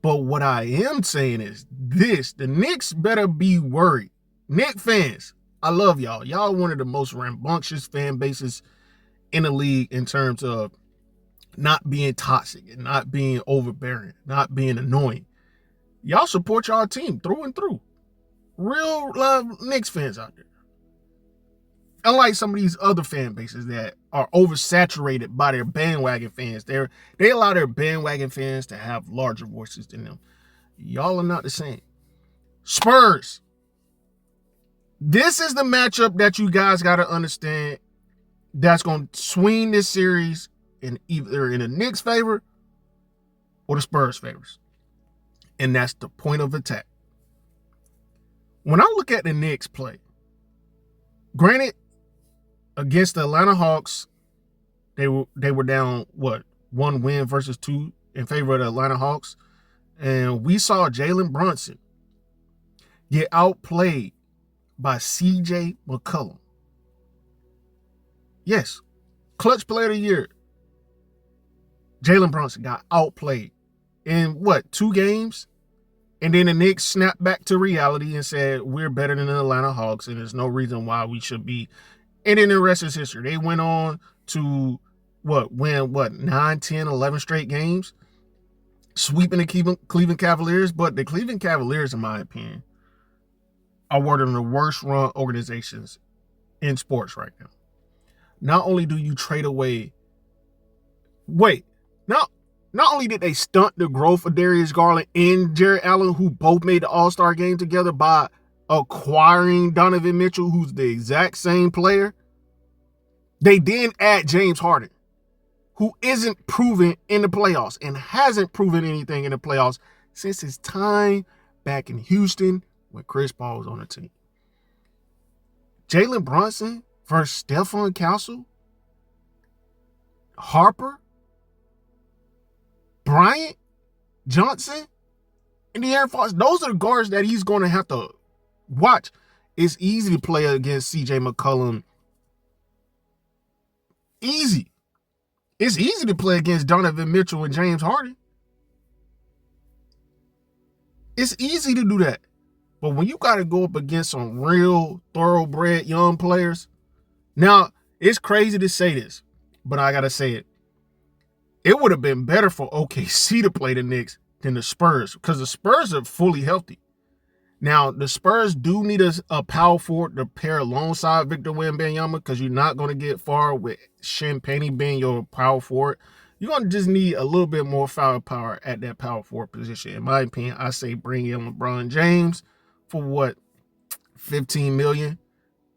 But what I am saying is this: the Knicks better be worried. Knicks fans, I love y'all. Y'all one of the most rambunctious fan bases in the league in terms of not being toxic and not being overbearing, not being annoying. Y'all support y'all team through and through. Real love Knicks fans out there. Unlike some of these other fan bases that are oversaturated by their bandwagon fans, they allow their bandwagon fans to have larger voices than them. Y'all are not the same. Spurs. This is the matchup that you guys got to understand that's going to swing this series in either in the Knicks' favor or the Spurs' favors. And that's the point of attack. When I look at the Knicks play, granted, against the Atlanta Hawks, they were down, one win versus two in favor of the Atlanta Hawks. And we saw Jalen Brunson get outplayed by C.J. McCollum. Yes, clutch player of the year. Jalen Brunson got outplayed in 2 games? And then the Knicks snapped back to reality and said, we're better than the Atlanta Hawks, and there's no reason why we should be. And then the rest is history. They went on to, win 9, 10, 11 straight games, sweeping the Cleveland Cavaliers. But the Cleveland Cavaliers, in my opinion, are one of the worst-run organizations in sports right now. Not only do you trade away... Not only did they stunt the growth of Darius Garland and Jarrett Allen, who both made the All-Star game together by acquiring Donovan Mitchell, who's the exact same player, they then add James Harden, who isn't proven in the playoffs and hasn't proven anything in the playoffs since his time back in Houston when Chris Paul was on the team. Jalen Brunson versus Stephon Castle, Harper, Bryant, Johnson, and De'Aaron Fox. Those are the guards that he's going to have to watch. It's easy to play against C.J. McCollum. Easy. It's easy to play against Donovan Mitchell and James Harden. It's easy to do that. But when you got to go up against some real thoroughbred young players, now, it's crazy to say this, but I got to say it. It would have been better for OKC to play the Knicks than the Spurs because the Spurs are fully healthy. Now, the Spurs do need a power forward to pair alongside Victor Wembanyama because you're not going to get far with Champagnie being your power forward. You're going to just need a little bit more firepower at that power forward position. In my opinion, I say bring in LeBron James for $15 million?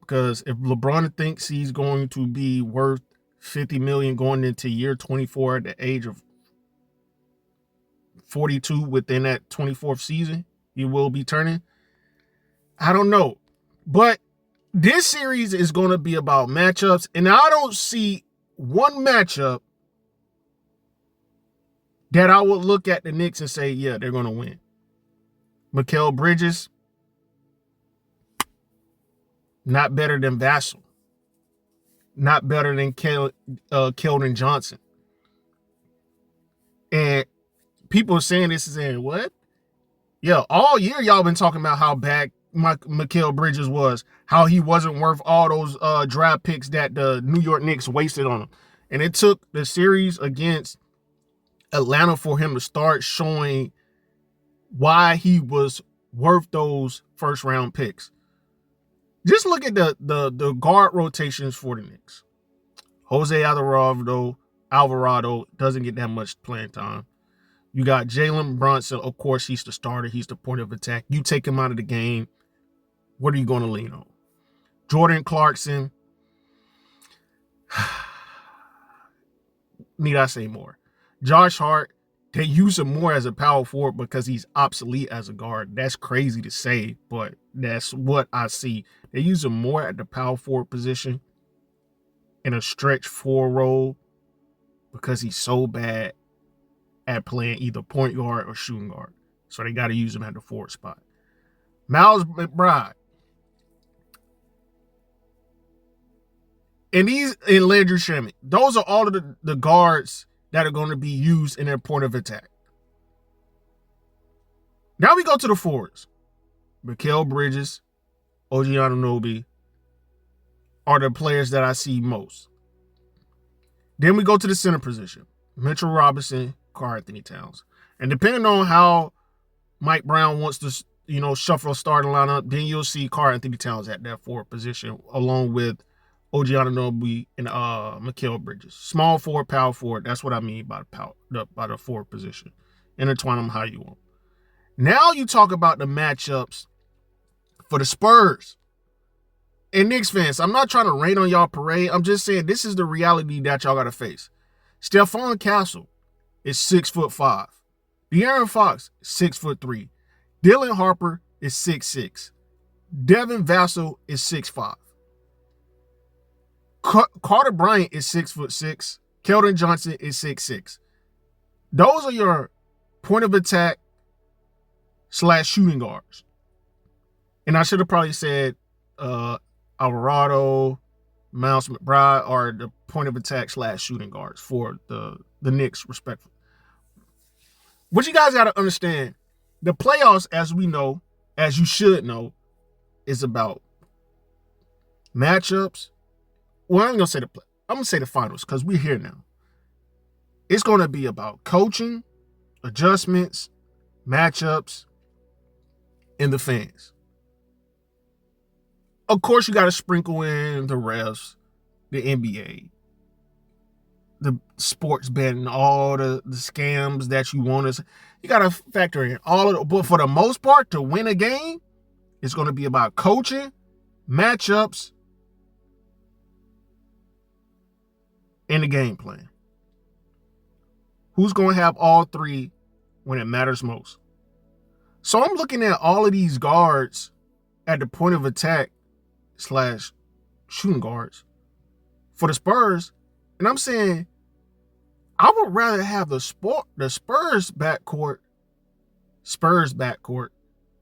Because if LeBron thinks he's going to be worth $50 million going into year 24 at the age of 42 within that 24th season, he will be turning. I don't know. But this series is going to be about matchups, and I don't see one matchup that I would look at the Knicks and say, yeah, they're going to win. Mikal Bridges, not better than Vassell. Not better than Keldon Johnson. And people are saying this is saying, what? Yeah, all year y'all been talking about how bad Mikal Bridges was, how he wasn't worth all those draft picks that the New York Knicks wasted on him. And it took the series against Atlanta for him to start showing why he was worth those first-round picks. Just look at the guard rotations for the Knicks. Jose Alvarado doesn't get that much playing time. You got Jalen Brunson. Of course, he's the starter. He's the point of attack. You take him out of the game, what are you going to lean on? Jordan Clarkson. Need I say more? Josh Hart. They use him more as a power forward because he's obsolete as a guard. That's crazy to say, but that's what I see. They use him more at the power forward position in a stretch 4 role because he's so bad at playing either point guard or shooting guard. So they got to use him at the forward spot. Miles McBride. And Landry Shamet. Those are all of the guards that are going to be used in their point of attack. Now we go to the forwards. Mikal Bridges, OG Anunoby are the players that I see most. Then we go to the center position. Mitchell Robinson, Karl-Anthony Towns. And depending on how Mike Brown wants to, shuffle a starting lineup, then you'll see Karl-Anthony Towns at that forward position, along with OG Anunoby and Mikal Bridges. Small forward, power forward. That's what I mean by the forward position. Intertwine them how you want. Now you talk about the matchups for the Spurs. And Knicks fans, I'm not trying to rain on y'all parade. I'm just saying this is the reality that y'all got to face. Stephon Castle is 6'5". De'Aaron Fox, 6'3". Dylan Harper is 6'6". Devin Vassell is 6'5". Carter Bryant is 6'6". Keldon Johnson is 6'6". Those are your point of attack / shooting guards. And I should have probably said Alvarado, Miles McBride are the point of attack / shooting guards for the Knicks, respectively. What you guys got to understand, the playoffs, as we know, as you should know, is about matchups. Well, I'm going to say the finals because we're here now. It's going to be about coaching, adjustments, matchups, and the fans. Of course, you got to sprinkle in the refs, the NBA, the sports betting, all the scams that you want to. You got to factor in all of it. But for the most part, to win a game, it's going to be about coaching, matchups, and the game plan. Who's going to have all three when it matters most? So I'm looking at all of these guards at the point of attack / shooting guards for the Spurs, and I'm saying I would rather have the Spurs backcourt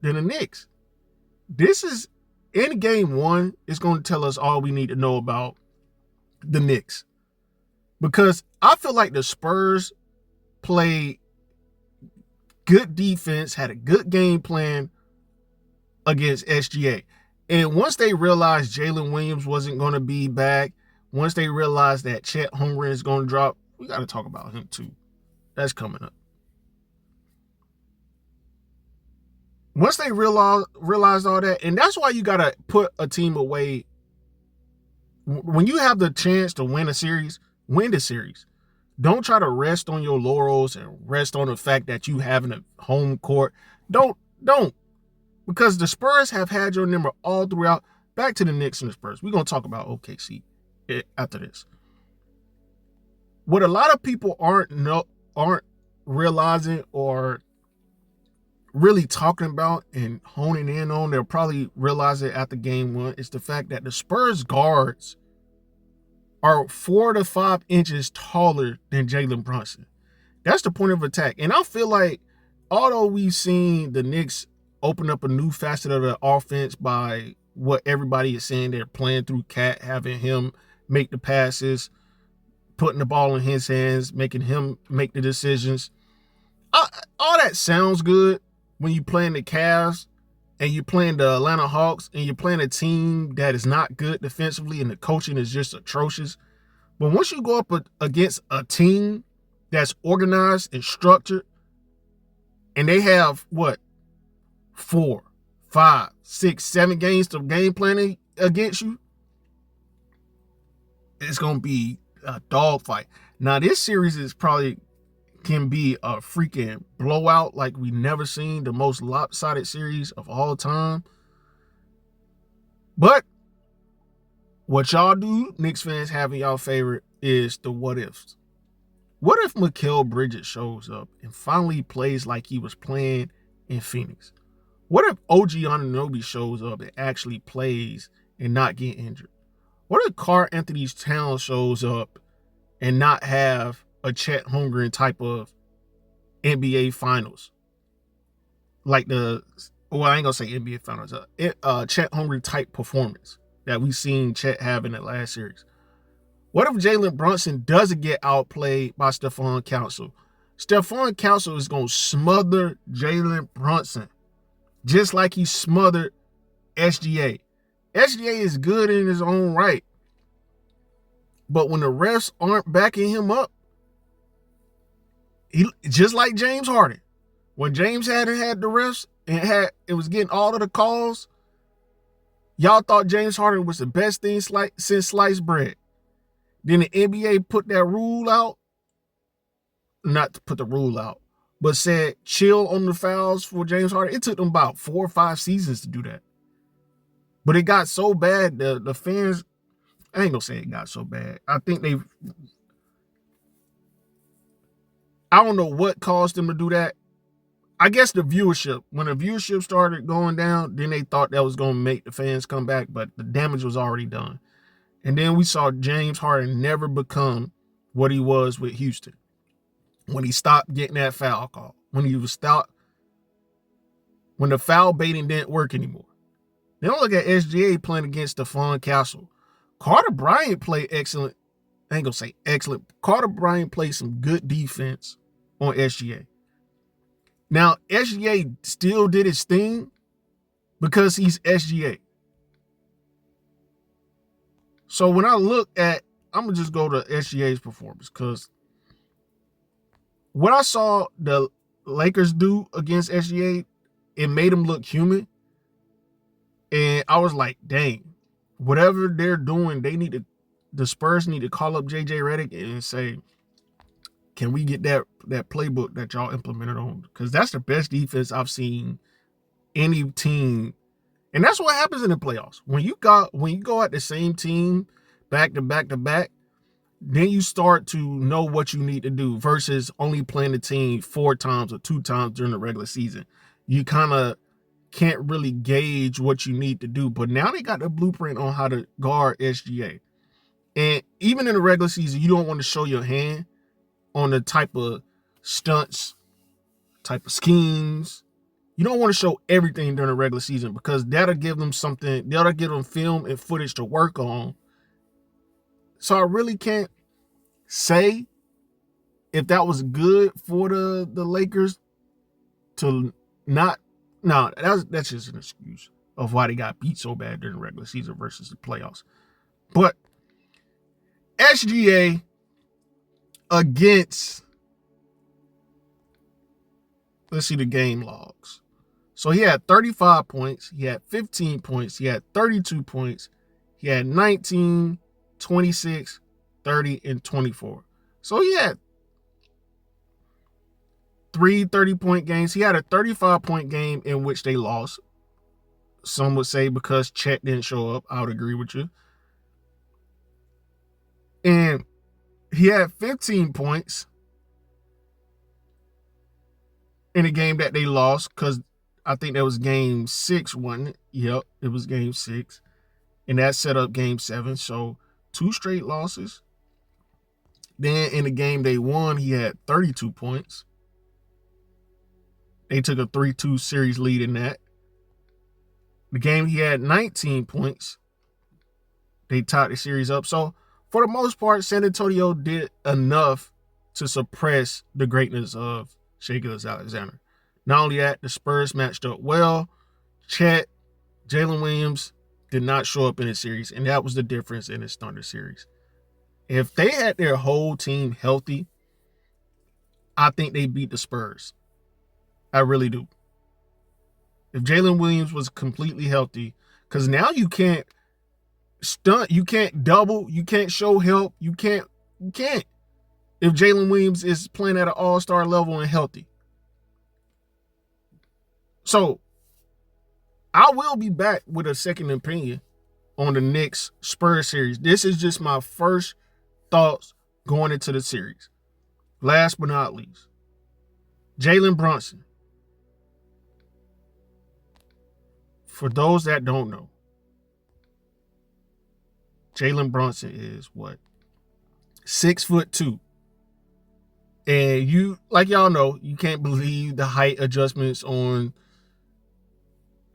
than the Knicks. This is in game one. It's going to tell us all we need to know about the Knicks, because I feel like the Spurs played good defense, had a good game plan against SGA. And once they realized Jalen Williams wasn't going to be back, once they realized that Chet Holmgren is going to drop, we got to talk about him too. That's coming up. Once they realized all that, and that's why you got to put a team away. When you have the chance to win a series, win the series. Don't try to rest on your laurels and rest on the fact that you having a home court. Don't. Because the Spurs have had your number all throughout. Back to the Knicks and the Spurs. We're going to talk about OKC after this. What a lot of people aren't realizing or really talking about and honing in on, they'll probably realize it after game one, is the fact that the Spurs guards are 4 to 5 inches taller than Jalen Brunson. That's the point of attack. And I feel like, although we've seen the Knicks open up a new facet of the offense by what everybody is saying, they're playing through Cat, having him make the passes, putting the ball in his hands, making him make the decisions. All that sounds good when you're playing the Cavs and you're playing the Atlanta Hawks and you're playing a team that is not good defensively and the coaching is just atrocious. But once you go up against a team that's organized and structured, and they have, 4, 5, 6, 7 games of game planning against you, it's going to be a dogfight. Now, this series can be a freaking blowout like we never seen, the most lopsided series of all time. But what y'all do, Knicks fans, having y'all favorite is the what ifs. What if Mikal Bridges shows up and finally plays like he was playing in Phoenix? What if OG Anunoby shows up and actually plays and not get injured? What if Karl-Anthony Towns shows up and not have a Chet Holmgren type of NBA Finals? I ain't gonna say NBA Finals. Chet Holmgren type performance that we seen Chet have in the last series. What if Jalen Brunson doesn't get outplayed by Stephon Castle? Stephon Castle is going to smother Jalen Brunson, just like he smothered SGA. SGA is good in his own right, but when the refs aren't backing him up, he just like James Harden. When James hadn't had the refs and it was getting all of the calls, y'all thought James Harden was the best thing since sliced bread. Then the NBA put that rule out, not to put the rule out, but said chill on the fouls for James Harden. It took them about 4 or 5 seasons to do that. But it got so bad, the fans, I ain't gonna say it got so bad. I think I don't know what caused them to do that. I guess the viewership. When the viewership started going down, then they thought that was going to make the fans come back, but the damage was already done. And then we saw James Harden never become what he was with Houston. When he stopped getting that foul call. When the foul baiting didn't work anymore. Then look at SGA playing against Stephon Castle. Carter Bryant played excellent. I ain't going to say excellent. Carter Bryant played some good defense on SGA. Now, SGA still did his thing because he's SGA. So when I look at, I'm going to just go to SGA's performance because what I saw the Lakers do against SGA, it made him look human. And I was like, dang, whatever they're doing, the Spurs need to call up JJ Redick and say, can we get that playbook that y'all implemented on? Because that's the best defense I've seen any team. And that's what happens in the playoffs. When you go at the same team back to back to back, then you start to know what you need to do versus only playing the team 4 times or 2 times during the regular season. You kind of can't really gauge what you need to do. But now they got the blueprint on how to guard SGA. And even in the regular season, you don't want to show your hand on the type of stunts, type of schemes. You don't want to show everything during the regular season because that'll give them something, that'll give them film and footage to work on. So I really can't say if that was good for the Lakers to not. No, that's just an excuse of why they got beat so bad during the regular season versus the playoffs. But SGA against, let's see the game logs. So he had 35 points, he had 15 points, he had 32 points, he had 19, 26, 30, and 24. So he had 3 30-point games. He had a 35-point game in which they lost. Some would say because Chet didn't show up. I would agree with you. And he had 15 points in a game that they lost because I think that was game 6, wasn't it? Yep, it was game 6. And that set up game 7. So 2 straight losses. Then in the game they won, he had 32 points. They took a 3-2 series lead in that. The game he had 19 points. They tied the series up. So for the most part, San Antonio did enough to suppress the greatness of Shai Gilgeous-Alexander. Not only that, the Spurs matched up well. Chet, Jalen Williams did not show up in the series, and that was the difference in this Thunder series. If they had their whole team healthy, I think they beat the Spurs. I really do. If Jalen Williams was completely healthy, because now you can't stunt, you can't double, you can't show help, you can't. If Jalen Williams is playing at an all-star level and healthy. So, I will be back with a second opinion on the Knicks Spurs series. This is just my first thoughts going into the series. Last but not least, Jalen Brunson. For those that don't know, Jalen Brunson is what? 6'2". And you, like y'all know, you can't believe the height adjustments on.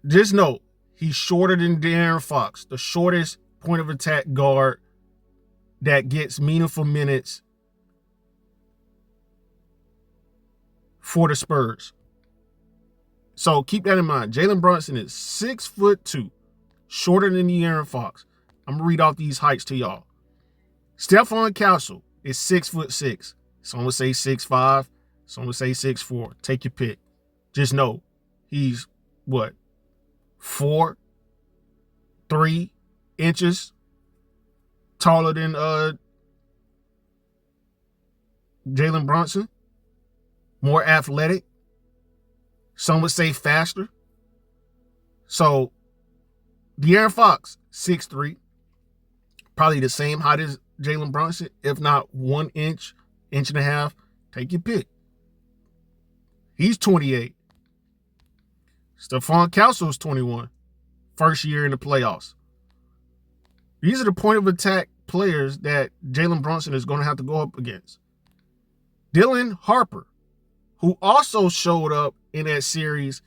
Just know, he's shorter than De'Aaron Fox, the shortest point of attack guard that gets meaningful minutes for the Spurs. So keep that in mind. Jalen Brunson is 6'2", shorter than De'Aaron Fox. I'm going to read off these heights to y'all. Stephon Castle is 6'6". Some would say 6'5". Some would say 6'4". Take your pick. Just know he's, 3 inches taller than Jalen Brunson. More athletic. Some would say faster. So, De'Aaron Fox, 6'3". Probably the same height as Jalen Brunson, if not 1 inch, inch and a half. Take your pick. He's 28. Stephon Castle's 21. First year in the playoffs. These are the point of attack players that Jalen Brunson is going to have to go up against. Dylan Harper, who also showed up in that series.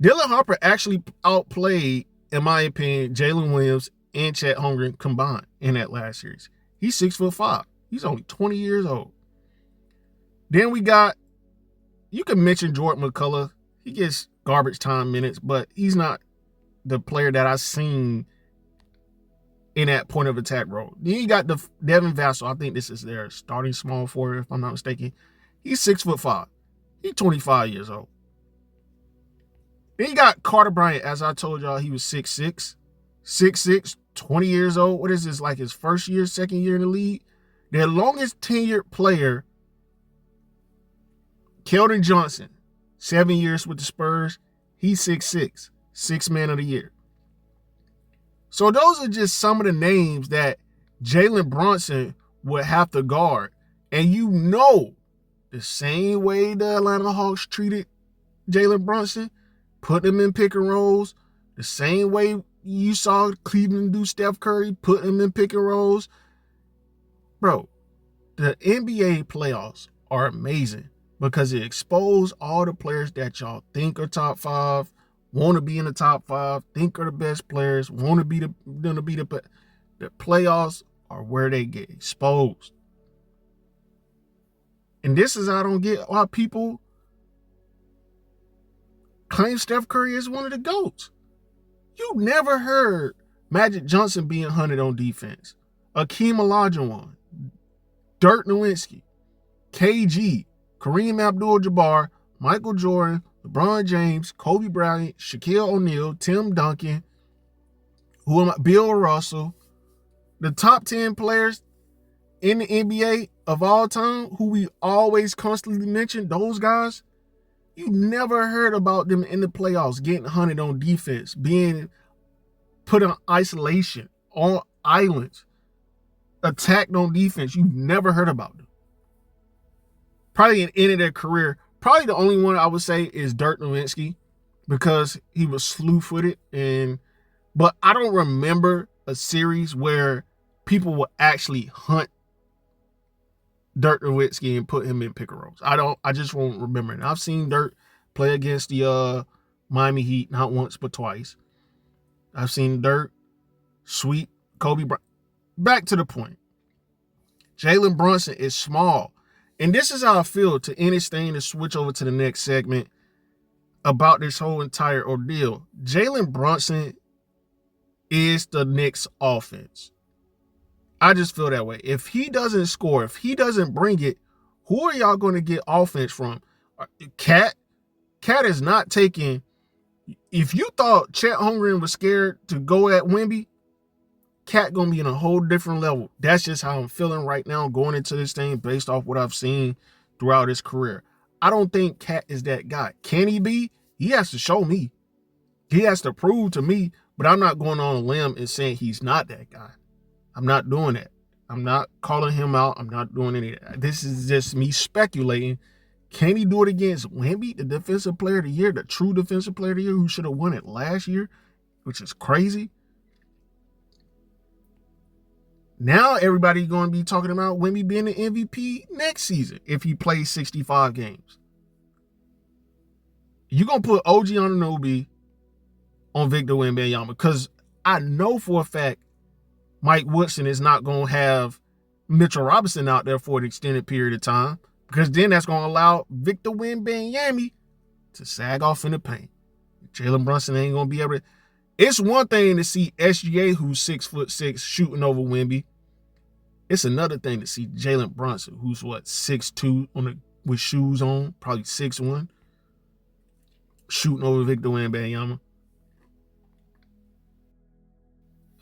Dylan Harper actually outplayed, in my opinion, Jalen Williams and Chet Holmgren combined in that last series. He's 6'5". He's only 20 years old. Then we got, you can mention Jordan McCullough. He gets garbage time minutes, but he's not the player that I've seen in that point of attack role. Then you got the Devin Vassell. I think this is their starting small forward, if I'm not mistaken. He's 6'5". He's 25 years old. Then you got Carter Bryant. As I told y'all, he was 6'6". 6'6", 20 years old. What is this, like his first year, second year in the league? Their longest tenured player, Keldon Johnson, 7 years with the Spurs. He's 6'6", 6th man of the year. So those are just some of the names that Jalen Brunson would have to guard. And you know, the same way the Atlanta Hawks treated Jalen Brunson, put him in pick and rolls, the same way you saw Cleveland do Steph Curry, put him in pick and rolls. Bro, the NBA playoffs are amazing because it exposed all the players that y'all think are top 5, want to be in the top 5, think are the best players, want to be the playoffs are where they get exposed. And this is I don't get why people claim Steph Curry is one of the GOATs. You never heard Magic Johnson being hunted on defense. Akeem Olajuwon, Dirk Nowitzki, KG, Kareem Abdul-Jabbar, Michael Jordan, LeBron James, Kobe Bryant, Shaquille O'Neal, Tim Duncan, Bill Russell. The top 10 players in the NBA of all time, who we always constantly mention, those guys, you never heard about them in the playoffs getting hunted on defense, being put in isolation, on islands, attacked on defense. You've never heard about them. Probably at the end of their career, probably the only one I would say is Dirk Nowitzki because he was slew-footed. But I don't remember a series where people will actually hunt Dirk Nowitzki and put him in pick and rolls. I just won't remember it. I've seen Dirk play against the Miami Heat not once but twice. I've seen Dirk sweep Kobe Bryant. Back to the point. Jalen Brunson is small. And this is how I feel to end this thing to switch over to the next segment about this whole entire ordeal. Jalen Brunson is the Knicks offense. I just feel that way. If he doesn't score, if he doesn't bring it, who are y'all going to get offense from? Cat is not taking. If you thought Chet Holmgren was scared to go at Wemby, Cat going to be in a whole different level. That's just how I'm feeling right now going into this thing based off what I've seen throughout his career. I don't think Cat is that guy. Can he be? He has to show me. He has to prove to me, but I'm not going on a limb and saying he's not that guy. I'm not doing that. I'm not calling him out. I'm not doing any of that. This is just me speculating. Can he do it against Wemby, the defensive player of the year, the true defensive player of the year who should have won it last year, which is crazy? Now everybody's going to be talking about Wemby being the MVP next season if he plays 65 games. You're going to put OG Anunoby on Victor Wembanyama because I know for a fact Mike Woodson is not going to have Mitchell Robinson out there for an extended period of time. because then that's going to allow Victor Wembanyama to sag off in the paint. Jalen Brunson ain't going to be able to. It's one thing to see SGA, who's 6'6", shooting over Wemby. It's another thing to see Jalen Brunson, who's 6'2" with shoes on, probably 6'1", shooting over Victor Wembanyama.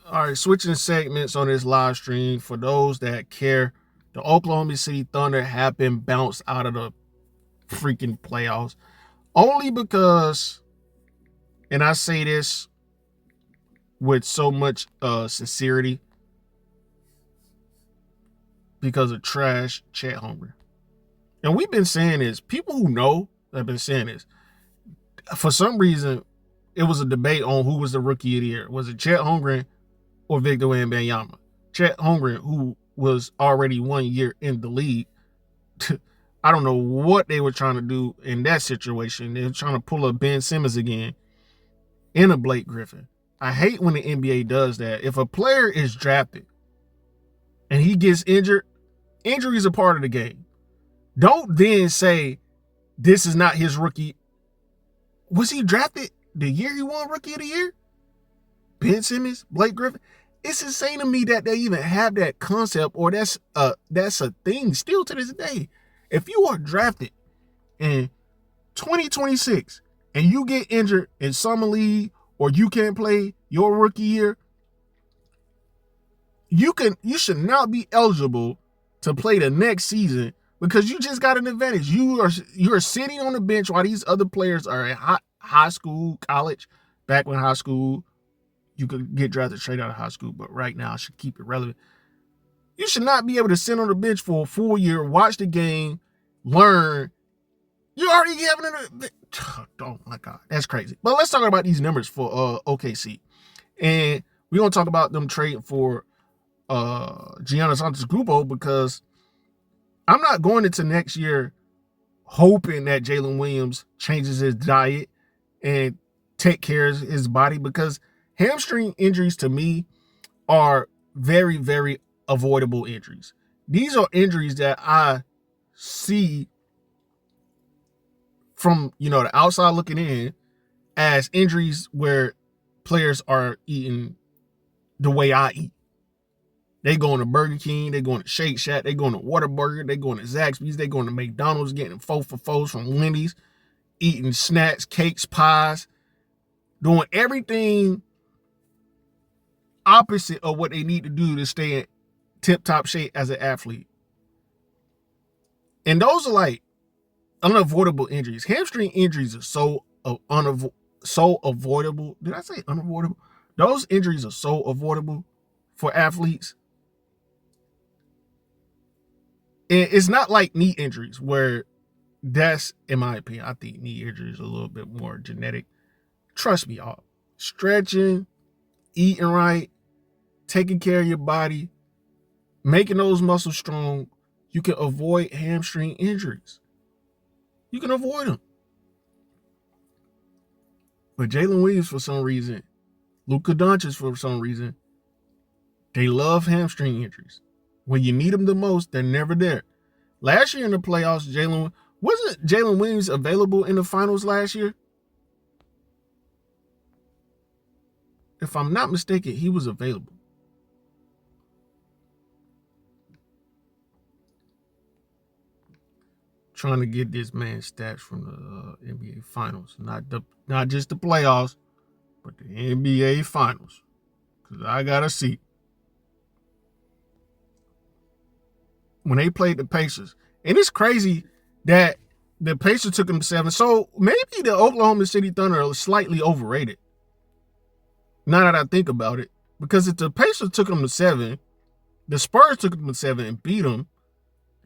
All right, switching segments on this live stream. For those that care, the Oklahoma City Thunder have been bounced out of the freaking playoffs. Only because, and I say this with so much sincerity, because of trash Chet Holmgren. And we've been saying this. People who know have been saying this. For some reason, it was a debate on who was the rookie of the year. Was it Chet Holmgren or Victor Wembanyama? Chet Holmgren, who was already 1 year in the league. I don't know what they were trying to do in that situation. They were trying to pull up Ben Simmons again and a Blake Griffin. I hate when the NBA does that. If a player is drafted and he gets injured, injury is a part of the game. Don't then say this is not his rookie. Was he drafted the year he won Rookie of the Year? Ben Simmons, Blake Griffin. It's insane to me that they even have that concept, or that's a thing still to this day. If you are drafted in 2026 and you get injured in summer league, or you can't play your rookie year, you should not be eligible to play the next season because you just got an advantage. You are sitting on the bench while these other players are at high school, college. Back when high school, you could get drafted straight out of high school, but right now I should keep it relevant. You should not be able to sit on the bench for a full year, watch the game, learn. You already having an. Oh my God, that's crazy. But let's talk about these numbers for OKC, and we're gonna talk about them trading for Giannis Antetokounmpo, because I'm not going into next year hoping that Jalen Williams changes his diet and take care of his body, because hamstring injuries to me are very, very avoidable injuries. These are injuries that I see from, the outside looking in as injuries where players are eating the way I eat. They going to Burger King, they going to Shake Shack, they going to Whataburger, they going to Zaxby's, they going to McDonald's, getting 4 for 4s from Wendy's, eating snacks, cakes, pies, doing everything opposite of what they need to do to stay in tip-top shape as an athlete. And those are like unavoidable injuries. Hamstring injuries are so avoidable. Did I say unavoidable? Those injuries are so avoidable for athletes. And it's not like knee injuries, where that's, in my opinion, I think knee injuries are a little bit more genetic. Trust me, y'all. Stretching, eating right, taking care of your body, making those muscles strong, you can avoid hamstring injuries. You can avoid them. But Jalen Williams, for some reason, Luka Doncic, for some reason, they love hamstring injuries. When you need them the most, they're never there. Last year in the playoffs, wasn't Jalen Williams available in the finals last year? If I'm not mistaken, he was available. Trying to get this man's stats from the NBA Finals, not just the playoffs, but the NBA Finals, because I gotta see. When they played the Pacers, and it's crazy that the Pacers took them 7. So maybe the Oklahoma City Thunder are slightly overrated. Now that I think about it, because if the Pacers took them to 7, the Spurs took them to 7 and beat them,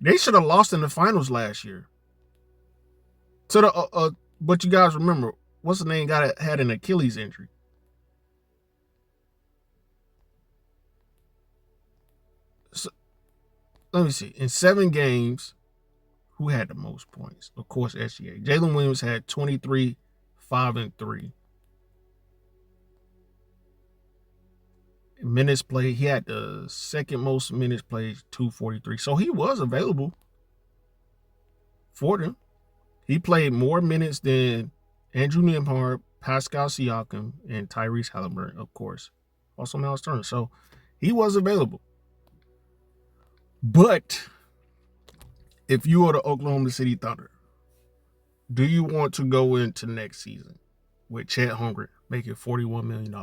they should have lost in the finals last year. So but you guys remember, what's the name had an Achilles injury. So, let me see. In 7 games, who had the most points? Of course, SGA. Jalen Williams had 23, 5, and 3. Minutes played, he had the second most minutes played, 243. So he was available. for them. He played more minutes than Andrew Nembhard, Pascal Siakam, and Tyrese Halliburton, of course. Also Miles Turner. So he was available. But if you are the Oklahoma City Thunder, do you want to go into next season with Chet Holmgren making $41 million?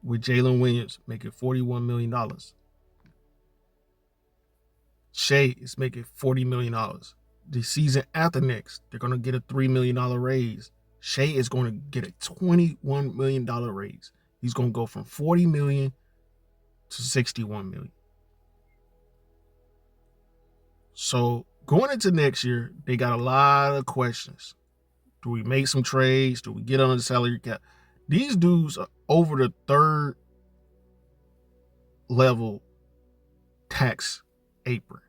With Jalen Williams making $41 million? Shea is making $40 million. The season after next, they're going to get a $3 million raise. Shea is going to get a $21 million raise. He's going to go from $40 million to $61 million. So going into next year, they got a lot of questions. Do we make some trades? Do we get under the salary cap? These dudes are over the third level tax apron.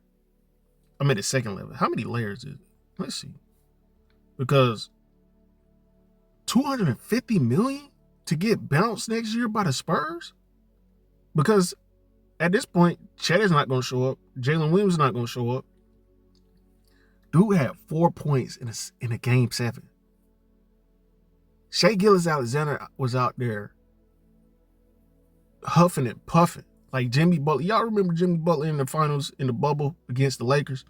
I'm at the second level. How many layers is it? Let's see. Because $250 million to get bounced next year by the Spurs? Because at this point, Chet is not going to show up. Jalen Williams is not going to show up. Dude had 4 points in a game 7. Shai Gilgeous-Alexander was out there huffing and puffing like Jimmy Butler. Y'all remember Jimmy Butler in the finals in the bubble against the Lakers?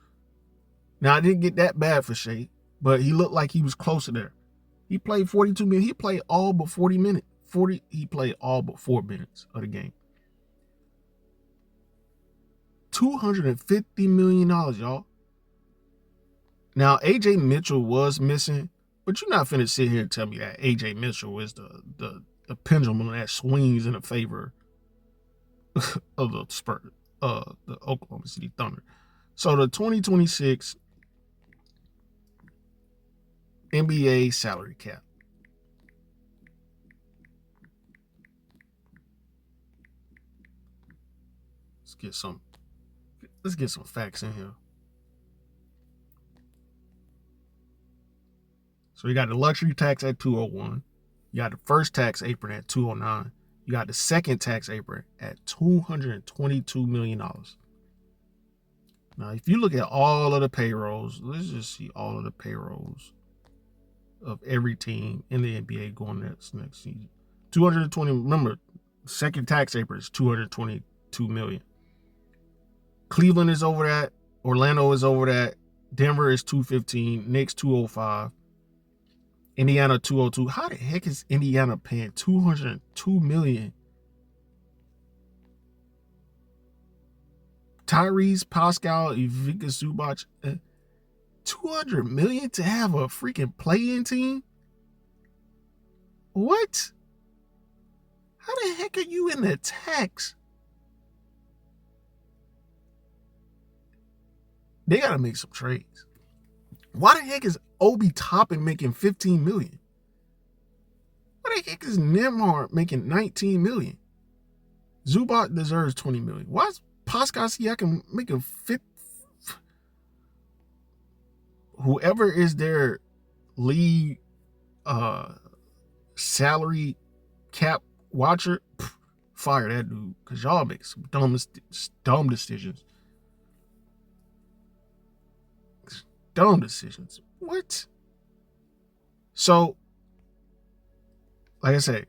Now, I didn't get that bad for Shai, but he looked like he was closer there. He played 42 minutes. He played all but 40 minutes. He played all but 4 minutes of the game. $250 million, y'all. Now, A.J. Mitchell was missing, but you're not finna sit here and tell me that A.J. Mitchell is the pendulum that swings in the favor of the Spurs, the Oklahoma City Thunder. So the 2026 NBA salary cap. Let's get some facts in here. So you got the luxury tax at 201. You got the first tax apron at 209. You got the second tax apron at $222 million. Now, if you look at all of the payrolls, let's just see all of the payrolls of every team in the NBA going next season. 220. Remember, second tax apron is $222 million. Cleveland is over that. Orlando is over that. Denver is 215. Knicks 205. Indiana 202. How the heck is Indiana paying $202 million? Tyrese, Pascal, Ivica Zubac, $200 million to have a freaking play-in team? What? How the heck are you in the tax? They gotta make some trades. Why the heck is Obi Toppin making $15 million? Why the heck is Nembhard making $19 million? Zubac deserves $20 million. Why is Pascal Siakam making whoever is their lead salary cap watcher, fire that dude, because y'all make some dumb decisions. Dumb decisions. What? So, like I said,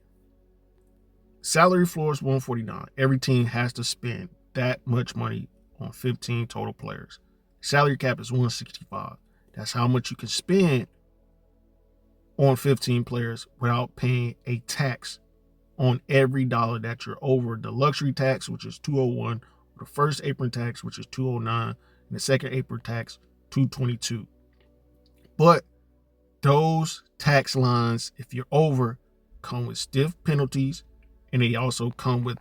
salary floor is 149. Every team has to spend that much money on 15 total players. Salary cap is 165. That's how much you can spend on 15 players without paying a tax on every dollar that you're over. The luxury tax, which is 201, the first apron tax, which is 209, and the second apron tax, 222. But those tax lines, if you're over, come with stiff penalties, and they also come with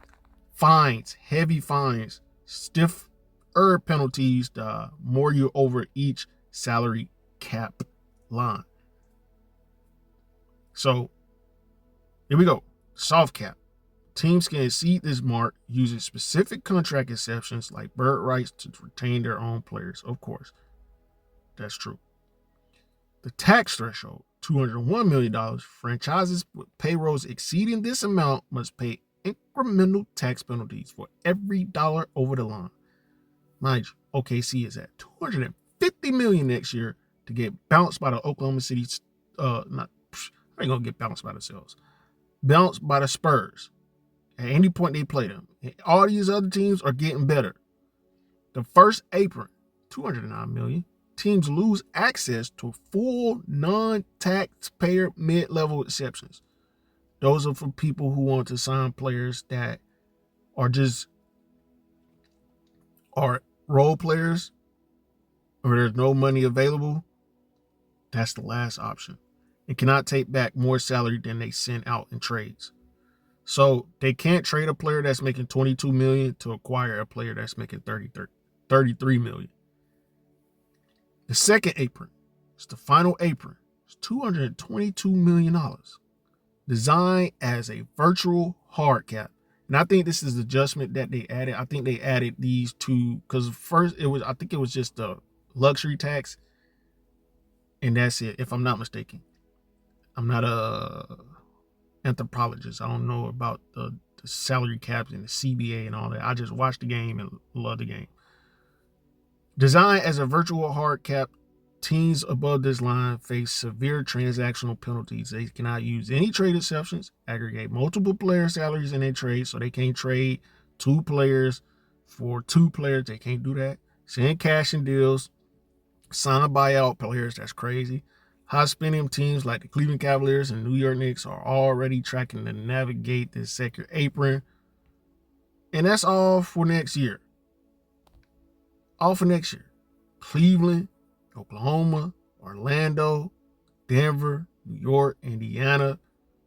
fines, heavy fines, stiffer penalties the more you're over each salary cap line. So here we go. Soft cap. Teams can exceed this mark using specific contract exceptions like bird rights to retain their own players. Of course, that's true. The tax threshold, $201 million. Franchises with payrolls exceeding this amount must pay incremental tax penalties for every dollar over the line. Mind you, OKC is at $250 $50 million next year to get bounced by the Oklahoma City. Not, I ain't gonna get bounced by themselves. Bounced by the Spurs at any point they play them. And all these other teams are getting better. The first apron, $209 million. Teams lose access to full non-taxpayer mid-level exceptions. Those are for people who want to sign players that are role players or there's no money available. That's the last option. It cannot take back more salary than they send out in trades. So they can't trade a player that's making $22 million to acquire a player that's making $33 million. The second apron, it's the final apron. It's $222 million. Designed as a virtual hard cap. And I think this is the adjustment that they added. I think they added these two because first I think it was just the luxury tax. And that's it, if I'm not mistaken. I'm not a anthropologist. I don't know about the salary caps and the CBA and all that. I just watched the game and love the game. Designed as a virtual hard cap, teams above this line face severe transactional penalties. They cannot use any trade exceptions, aggregate multiple player salaries in their trade, so they can't trade two players for two players. They can't do that. Send cash in deals, sign a buyout players. That's crazy. High-spending teams like the Cleveland Cavaliers and New York Knicks are already tracking to navigate this second apron. And that's all for next year. All for next year. Cleveland, Oklahoma, Orlando, Denver, New York, Indiana,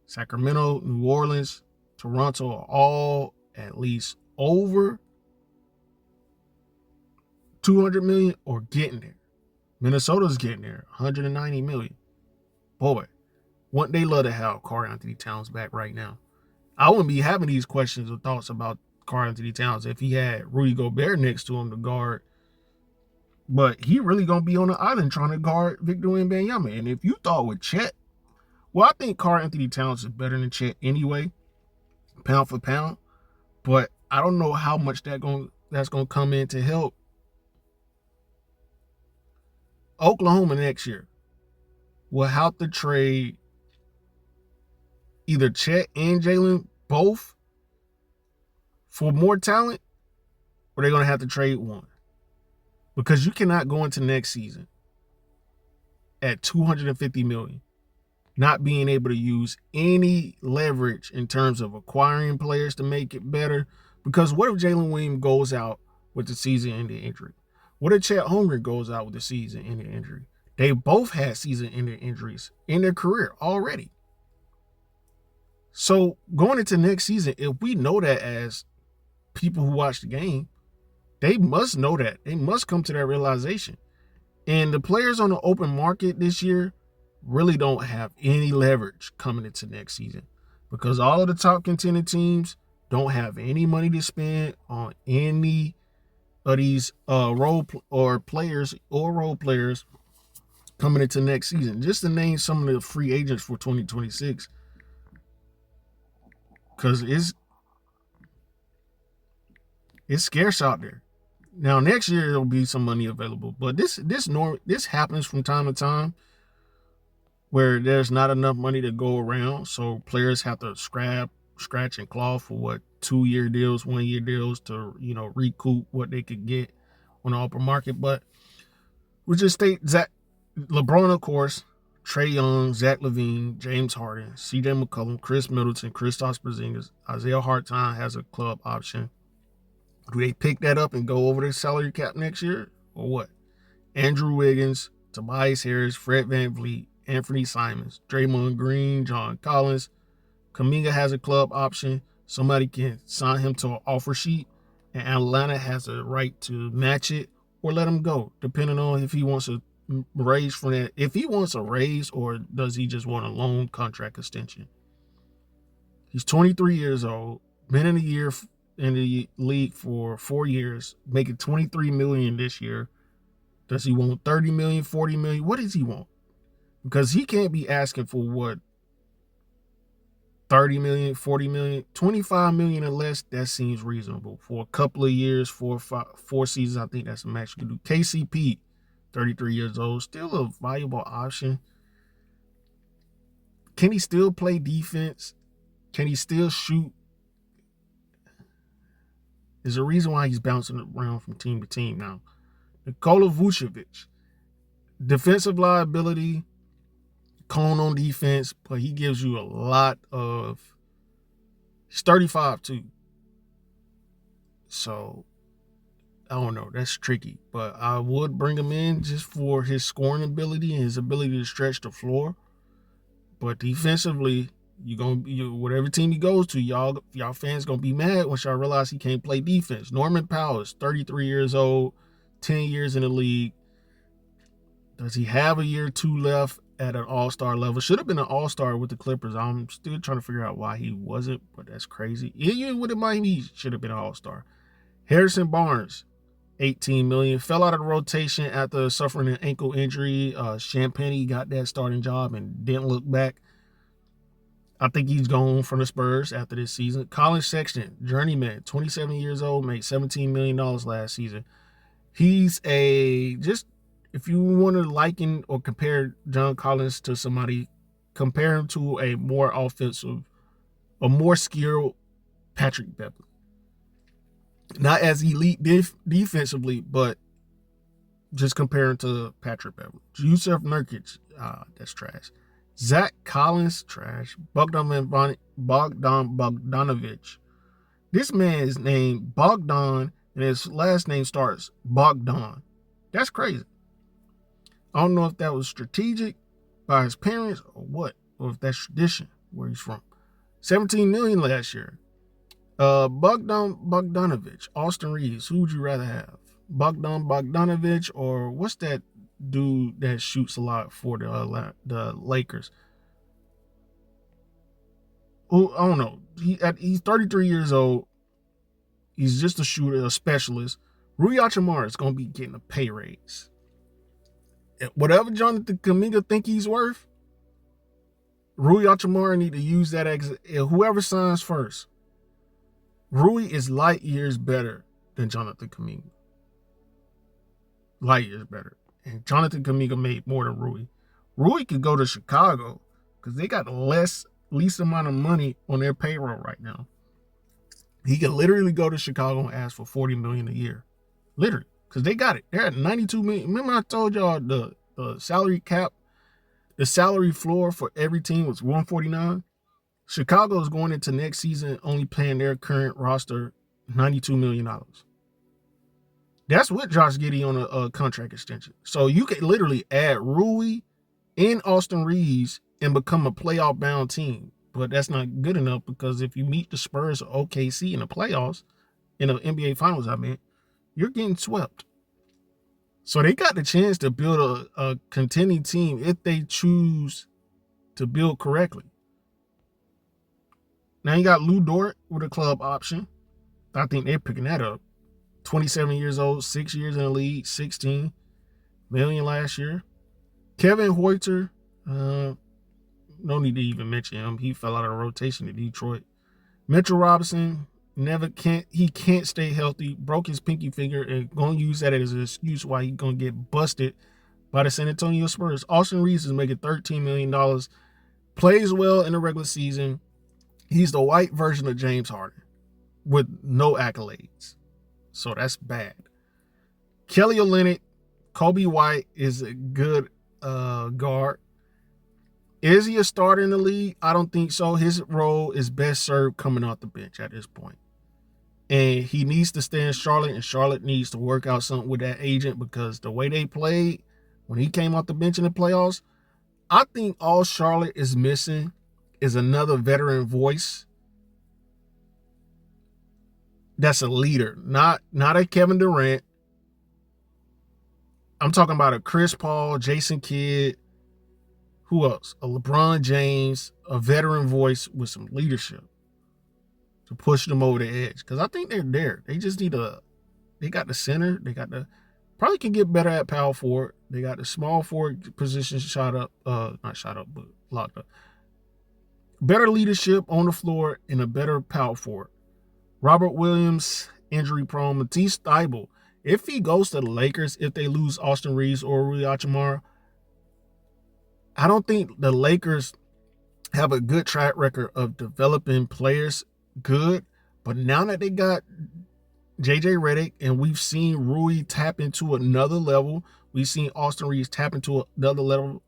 Sacramento, New Orleans, Toronto are all at least over $200 million or getting there. Minnesota's getting there, $190 million. Boy, wouldn't they love to have Karl-Anthony Towns back right now? I wouldn't be having these questions or thoughts about Karl-Anthony Towns if he had Rudy Gobert next to him to guard. But he really going to be on the island trying to guard Victor Wembanyama. And if you thought with Chet, well, I think Karl-Anthony Towns is better than Chet anyway, pound for pound. But I don't know how much that's going to come in to help Oklahoma next year. Will have to trade either Chet and Jalen both for more talent, or they're going to have to trade one. Because you cannot go into next season at $250 million, not being able to use any leverage in terms of acquiring players to make it better. Because what if Jalen Williams goes out with the season-ending injury? What if Chet Holmgren goes out with the season-ending injury? They both had season-ending injuries in their career already. So going into next season, if we know that as people who watch the game, they must know that. They must come to that realization. And the players on the open market this year really don't have any leverage coming into next season because all of the top contending teams don't have any money to spend on any of these role players coming into next season. Just to name some of the free agents for 2026, because it's scarce out there. Now next year there'll be some money available, but this happens from time to time where there's not enough money to go around, so players have to scratch and claw for 2-year deals, 1-year deals to recoup what they could get on the open market. But we just state LeBron, of course, Trae Young, Zach LaVine, James Harden, CJ McCollum, Chris Middleton, Kristaps Porzingis, Isaiah Hartenstein has a club option. Do they pick that up and go over the salary cap next year or what? Andrew Wiggins, Tobias Harris, Fred VanVleet, Anthony Simons, Draymond Green, John Collins. Kuminga has a club option. Somebody can sign him to an offer sheet, and Atlanta has a right to match it or let him go, depending on if he wants a raise from that. If he wants a raise, or does he just want a long contract extension? He's 23 years old, been in the league for 4 years, making $23 million this year. Does he want $30 million, $40 million? What does he want? Because he can't be asking for $30 million, $40 million, $25 million or less. That seems reasonable for a couple of years, 4 seasons. I think that's the max you can do. KCP, 33 years old, still a valuable option. Can he still play defense? Can he still shoot? There's a reason why he's bouncing around from team to team now. Nikola Vucevic, defensive liability, cone on defense, but he gives you a lot of. He's 35 too. So, I don't know. That's tricky. But I would bring him in just for his scoring ability and his ability to stretch the floor. But defensively, whatever team he goes to, y'all fans gonna be mad once y'all realize he can't play defense. Norman Powell is 33 years old, 10 years in the league. Does he have a year or two left at an all-star level? Should have been an all-star with the Clippers. I'm still trying to figure out why he wasn't, but that's crazy. Even with the Miami, he should have been an all-star. Harrison Barnes, $18 million, fell out of the rotation after suffering an ankle injury. Champagne got that starting job and didn't look back. I think he's gone from the Spurs after this season. Colin Sexton, journeyman, 27 years old, made $17 million last season. He's if you want to liken or compare John Collins to somebody, compare him to a more offensive, a more skilled Patrick Beverley. Not as elite defensively, but just comparing to Patrick Beverley. Jusuf Nurkic, that's trash. Zach Collins, trash. Bogdan Bogdanovic. This man is named Bogdan, and his last name starts Bogdan. That's crazy. I don't know if that was strategic by his parents or what, or if that's tradition where he's from. $17 million last year. Bogdan Bogdanovic, Austin Reeves. Who would you rather have? Bogdan Bogdanovic or what's that dude that shoots a lot for the Lakers? Oh, I don't know. He's 33 years old. He's just a shooter, a specialist. Rui Hachimura is going to be getting a pay raise. Whatever Jonathan Kuminga think he's worth, Rui Hachimura need to use that whoever signs first. Rui is light years better than Jonathan Kuminga. Light years better. And Jonathan Kuminga made more than Rui. Rui could go to Chicago because they got least amount of money on their payroll right now. He could literally go to Chicago and ask for $40 million a year. Literally. Because they got it. They're at $92 million. Remember I told y'all the salary cap, the salary floor for every team was $149? Chicago is going into next season only paying their current roster $92 million. That's with Josh Giddey on a contract extension. So you could literally add Rui and Austin Reeves and become a playoff-bound team. But that's not good enough because if you meet the Spurs or OKC in the playoffs, in the NBA Finals, you're getting swept. So they got the chance to build a contending team if they choose to build correctly. Now you got Lou Dort with a club option. I think they're picking that up. 27 years old, 6 years in the league, $16 million last year. Kevin Huerter, no need to even mention him. He fell out of the rotation to Detroit. Mitchell Robinson, he can't stay healthy. Broke his pinky finger and gonna use that as an excuse why he's gonna get busted by the San Antonio Spurs. Austin Reeves is making $13 million. Plays well in the regular season. He's the white version of James Harden with no accolades. So that's bad. Kelly Olynyk, Kobe White is a good guard. Is he a starter in the league? I don't think so. His role is best served coming off the bench at this point. And he needs to stay in Charlotte, and Charlotte needs to work out something with that agent because the way they played when he came off the bench in the playoffs, I think all Charlotte is missing is another veteran voice that's a leader, not a Kevin Durant. I'm talking about a Chris Paul, Jason Kidd, who else? A LeBron James, a veteran voice with some leadership to push them over the edge. Because I think they're there. They just need they got the center. They got probably can get better at power forward. They got the small forward position not shot up, but locked up. Better leadership on the floor and a better power forward. Robert Williams, injury prone. Matisse Thybulle If he goes to the Lakers, if they lose Austin Reeves or Rui Hachimura, I don't think the Lakers have a good track record of developing players good. But now that they got JJ Redick and we've seen Rui tap into another level, we've seen Austin Reeves tap into another level,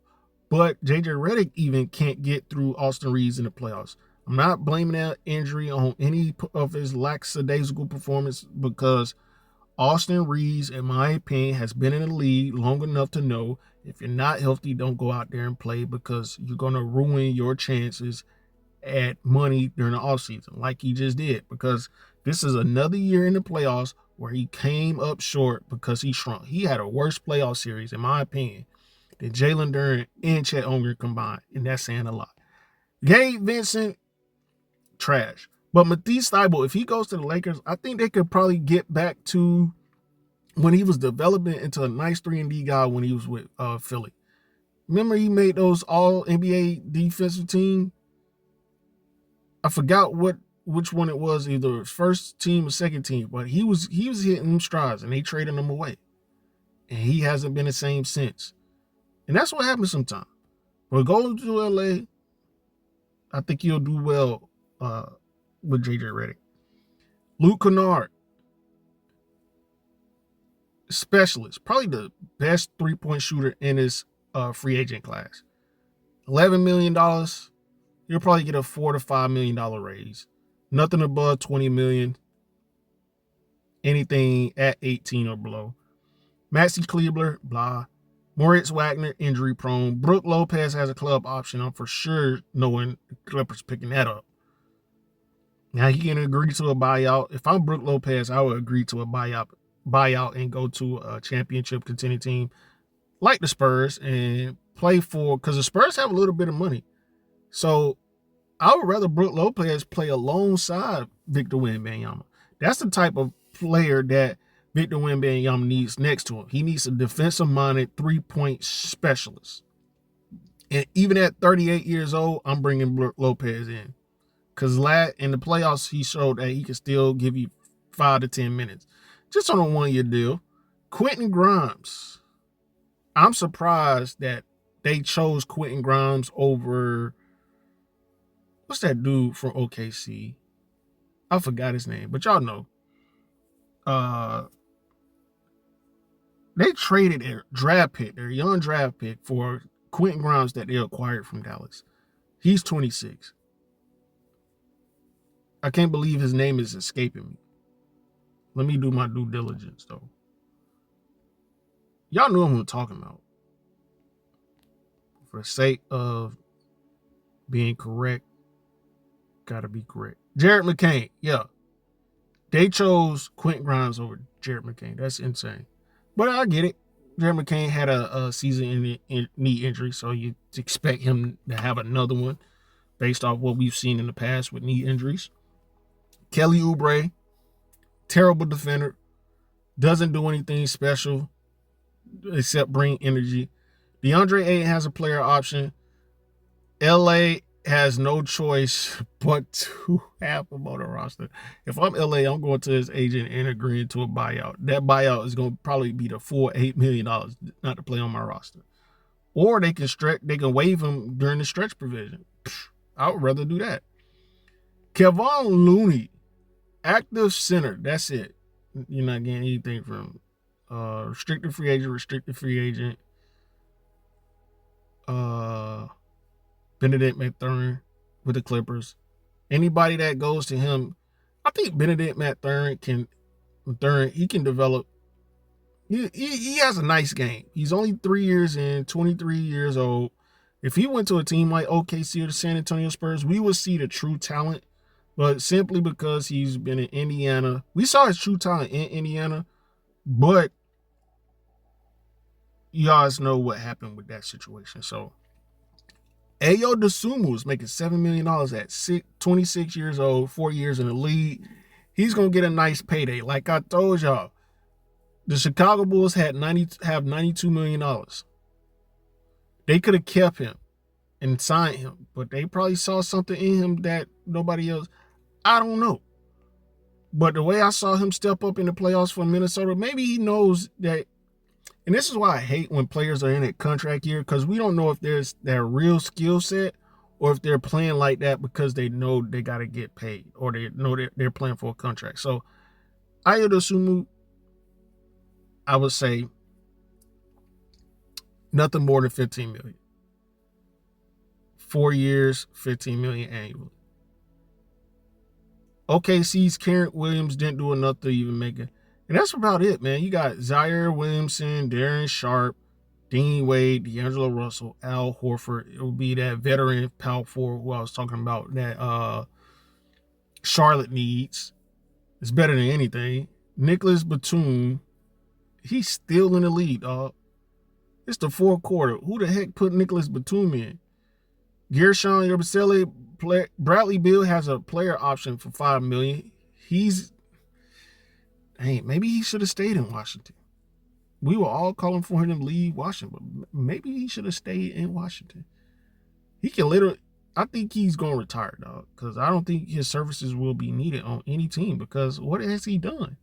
but JJ Redick even can't get through Austin Reeves in the playoffs. I'm not blaming that injury on any of his lackadaisical performance because Austin Reeves, in my opinion, has been in the league long enough to know if you're not healthy, don't go out there and play because you're going to ruin your chances at money during the offseason like he just did, because this is another year in the playoffs where he came up short because he shrunk. He had a worse playoff series, in my opinion, than Jalen Duren and Chet Holmgren combined, and that's saying a lot. Gabe Vincent, trash. But Matisse Thybulle, if he goes to the Lakers, I think they could probably get back to when he was developing into a nice 3-and-D guy when he was with Philly. Remember he made those all-NBA defensive team? I forgot which one it was, either his first team or second team, but he was hitting them strides and they traded him away. And he hasn't been the same since. And that's what happens sometimes. But going to LA, I think he'll do well with JJ Redick. Luke Kennard, specialist, probably the best three-point shooter in his free agent class. $11 million. You'll probably get a $4 to $5 million raise. Nothing above $20 million. Anything at 18 or below. Maxi Kleber, blah. Moritz Wagner, injury prone. Brook Lopez has a club option. I'm for sure knowing the Clippers picking that up. Now he can agree to a buyout. If I'm Brook Lopez, I would agree to a buyout and go to a championship contending team like the Spurs and play for, because the Spurs have a little bit of money. So I would rather Brook Lopez play alongside Victor Wembanyama. That's the type of player that Victor Wembanyama needs next to him. He needs a defensive-minded three-point specialist. And even at 38 years old, I'm bringing Brook Lopez in. Because in the playoffs, he showed that he can still give you 5 to 10 minutes. Just on a one-year deal. Quentin Grimes. I'm surprised that they chose Quentin Grimes over, what's that dude from OKC? I forgot his name, but y'all know. They traded their young draft pick for Quentin Grimes that they acquired from Dallas. He's 26. I can't believe his name is escaping me. Let me do my due diligence, though. Y'all know who I'm talking about. For the sake of being correct, gotta be correct. Jared McCain, yeah. They chose Quentin Grimes over Jared McCain. That's insane. But I get it. Jared McCain had a season knee injury, so you expect him to have another one based off what we've seen in the past with knee injuries. Kelly Oubre, terrible defender, doesn't do anything special except bring energy. DeAndre Ayton has a player option. LA has no choice but to have him on the roster. If I'm LA, I'm going to his agent and agreeing to a buyout. That buyout is going to probably be the full $8 million not to play on my roster. Or they can waive him during the stretch provision. I would rather do that. Kevon Looney, active center. That's it. You're not getting anything from restricted free agent. Benedict Mathurin with the Clippers. Anybody that goes to him, I think Benedict Mathurin can develop. He has a nice game. He's only 3 years in, 23 years old. If he went to a team like OKC or the San Antonio Spurs, we would see the true talent. But simply because he's been in Indiana, we saw his true talent in Indiana, but you guys know what happened with that situation. So Ayo Dosunmu is making $7 million at 26 years old, 4 years in the league. He's going to get a nice payday. Like I told y'all, the Chicago Bulls have $92 million. They could have kept him and signed him, but they probably saw something in him that nobody else. I don't know. But the way I saw him step up in the playoffs for Minnesota, maybe he knows that. And this is why I hate when players are in a contract year, because we don't know if there's that real skill set or if they're playing like that because they know they got to get paid or they know they're playing for a contract. So Ayo Dosunmu, I would say nothing more than $15 million. 4 years, $15 million annually. OKC's Karen Williams didn't do enough to even make it. And that's about it, man. You got Zaire Williamson, Darren Sharp, Dean Wade, D'Angelo Russell, Al Horford. It will be that veteran power forward who I was talking about that Charlotte needs. It's better than anything. Nicholas Batum, he's still in the lead, dog. It's the fourth quarter. Who the heck put Nicholas Batum in? Gershon Yabusele, Bradley Beal has a player option for $5 million. Maybe he should have stayed in Washington. We were all calling for him to leave Washington, but maybe he should have stayed in Washington. He can I think he's going to retire, dog, because I don't think his services will be needed on any team, because what has he done?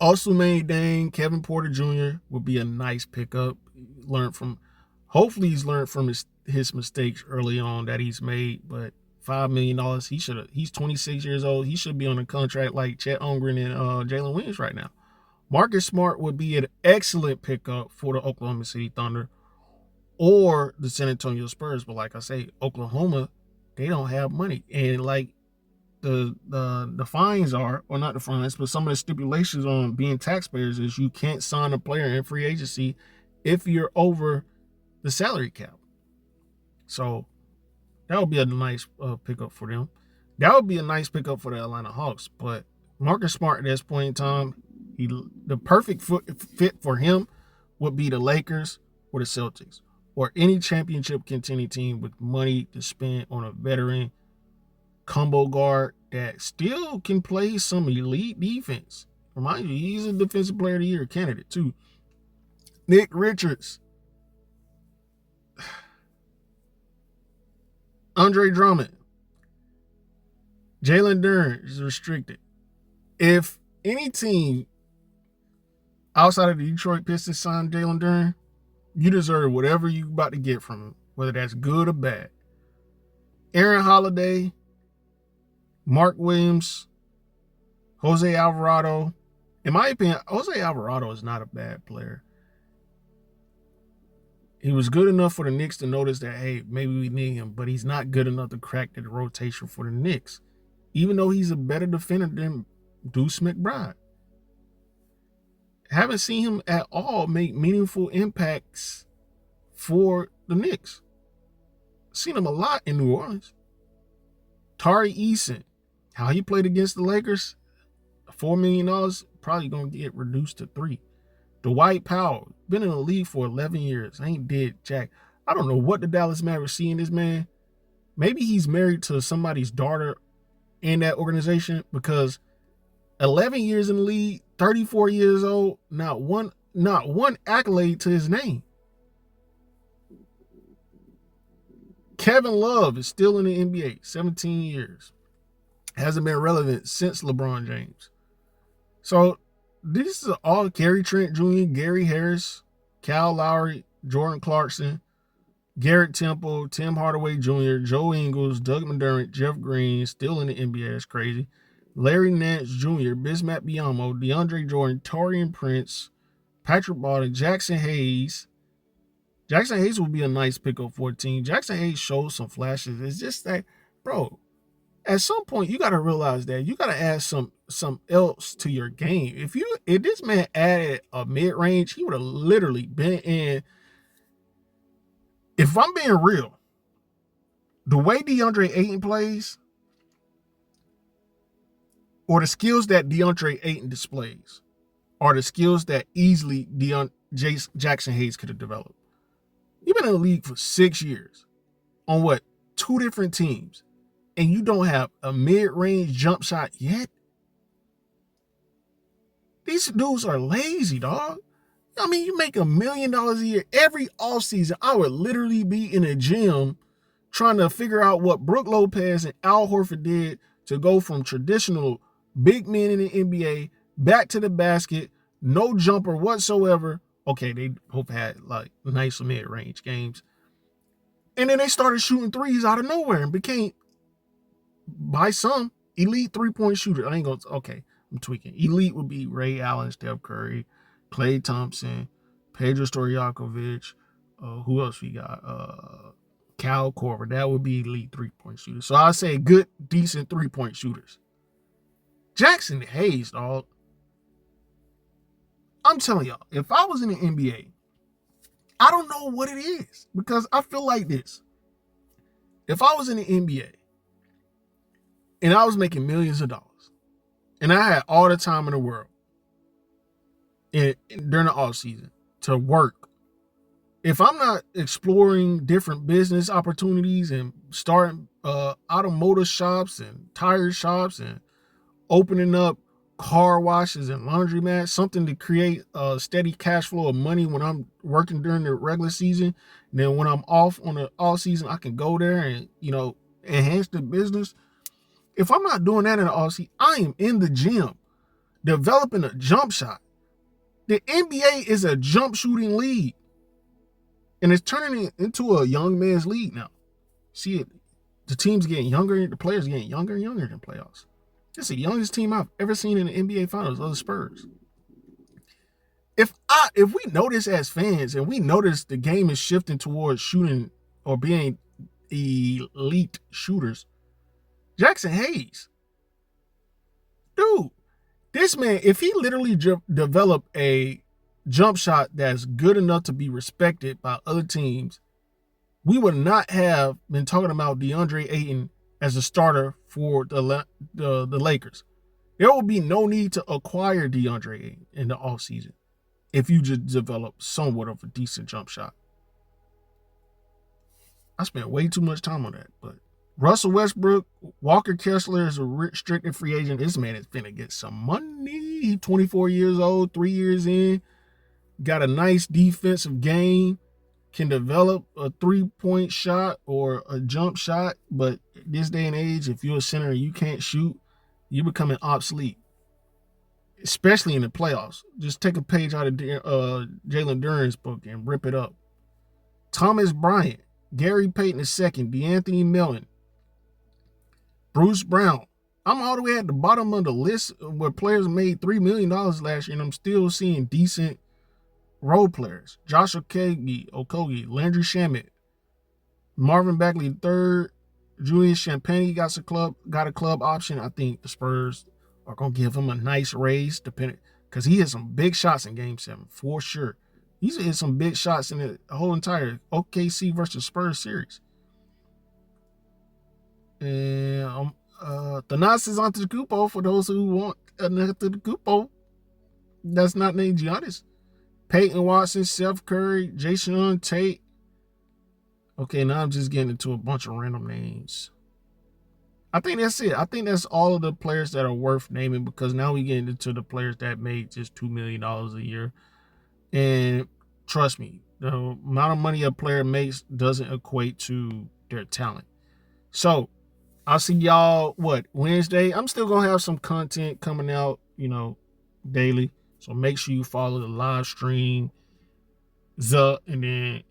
Also made dang, Kevin Porter Jr. would be a nice pickup. Hopefully he's learned from his mistakes early on that he's made, but $5 million, he's 26 years old. He should be on a contract like Chet Holmgren and Jalen Williams right now. Marcus Smart would be an excellent pickup for the Oklahoma City Thunder or the San Antonio Spurs. But like I say, Oklahoma, they don't have money. And like the fines are, or not the fines, but some of the stipulations on being taxpayers is you can't sign a player in free agency if you're over the salary cap. So that would be a nice pickup for them. That would be a nice pickup for the Atlanta Hawks. But Marcus Smart at this point in time, the perfect fit for him would be the Lakers or the Celtics or any championship contending team with money to spend on a veteran combo guard that still can play some elite defense. Remind you, he's a defensive player of the year candidate too. Nick Richards, Andre Drummond, Jalen Duren is restricted. If any team outside of the Detroit Pistons signed Jalen Duren, you deserve whatever you about to get from him, whether that's good or bad. Aaron Holiday, Mark Williams, Jose Alvarado. In my opinion, Jose Alvarado is not a bad player. He was good enough for the Knicks to notice that, hey, maybe we need him, but he's not good enough to crack the rotation for the Knicks, even though he's a better defender than Deuce McBride. Haven't seen him at all make meaningful impacts for the Knicks. Seen him a lot in New Orleans. Tari Eason, how he played against the Lakers, $4 million, probably going to get reduced to $3 million. Dwight Powell, been in the league for 11 years. Ain't did jack. I don't know what the Dallas Mavericks see in this man. Maybe he's married to somebody's daughter in that organization, because 11 years in the league, 34 years old, not one accolade to his name. Kevin Love is still in the NBA, 17 years. Hasn't been relevant since LeBron James. So this is all Gary Trent Jr., Gary Harris, Kyle Lowry, Jordan Clarkson, Garrett Temple, Tim Hardaway Jr., Joe Ingles, Doug McDermott, Jeff Green, still in the NBA. That's crazy. Larry Nance Jr., Bismack Biyombo, DeAndre Jordan, Taurean Prince, Patrick Baldwin, Jackson Hayes. Jackson Hayes would be a nice pickup for a team. Jackson Hayes shows some flashes. It's just that, bro, at some point you got to realize that you got to add some else to your game. If this man added a mid-range, he would have literally been in. If I'm being real, the way DeAndre Ayton plays, or the skills that DeAndre Ayton displays, are the skills that easily Jackson Hayes could have developed. You've been in the league for 6 years on what? 2 different teams, and you don't have a mid-range jump shot yet? These dudes are lazy, dog. I mean, you make $1 million a year every offseason. I would literally be in a gym trying to figure out what Brook Lopez and Al Horford did to go from traditional big men in the NBA back to the basket, no jumper whatsoever. Okay, they both had like nice mid-range games. And then they started shooting threes out of nowhere and became, by some, elite three-point shooters. I ain't gonna, okay, I'm tweaking. Elite would be Ray Allen, Steph Curry, Klay Thompson, Pedro Stojakovic. Who else we got? Cal Korver. That would be elite three-point shooters. So I say good, decent three-point shooters. Jackson Hayes, dog. I'm telling y'all, if I was in the NBA, I don't know what it is, because I feel like this. If I was in the NBA and I was making millions of dollars and I had all the time in the world during the off season to work, if I'm not exploring different business opportunities and starting automotive shops and tire shops and opening up car washes and laundromats, something to create a steady cash flow of money when I'm working during the regular season, and then when I'm off on the off season, I can go there and, enhance the business. If I'm not doing that in the off season, I am in the gym developing a jump shot. The NBA is a jump shooting league, and it's turning it into a young man's league now. See it, the team's getting younger, the players getting younger and younger in playoffs. It's the youngest team I've ever seen in the NBA Finals, of the Spurs. If we notice as fans and we notice the game is shifting towards shooting or being elite shooters, Jackson Hayes, dude, this man, if he literally developed a jump shot that's good enough to be respected by other teams, we would not have been talking about DeAndre Ayton as a starter for the Lakers. There will be no need to acquire DeAndre Ayton in the offseason if you just develop somewhat of a decent jump shot. I spent way too much time on that, but Russell Westbrook, Walker Kessler is a restricted free agent. This man is finna get some money. He's 24 years old, 3 years in, got a nice defensive game, can develop a three-point shot or a jump shot, but this day and age, if you're a center and you can't shoot, you're becoming obsolete, especially in the playoffs. Just take a page out of Jalen Duren's book and rip it up. Thomas Bryant, Gary Payton II, DeAnthony Melton, Bruce Brown. I'm all the way at the bottom of the list where players made $3 million last year, and I'm still seeing decent role players. Josh Okogie, Landry Shamet, Marvin Bagley III, Julius Champagnie got a club option. I think the Spurs are gonna give him a nice raise, because he hit some big shots in Game 7 for sure. He's hit some big shots in the whole entire OKC versus Spurs series. And Thanasis Antetokounmpo, for those who want Antetokounmpo, that's not named Giannis. Peyton Watson, Seth Curry, Jason Tate. Okay, now I'm just getting into a bunch of random names. I think that's it. I think that's all of the players that are worth naming, because now we get into the players that made just $2 million a year. And trust me, the amount of money a player makes doesn't equate to their talent. So I'll see y'all, Wednesday? I'm still going to have some content coming out, daily. So make sure you follow the live stream, and then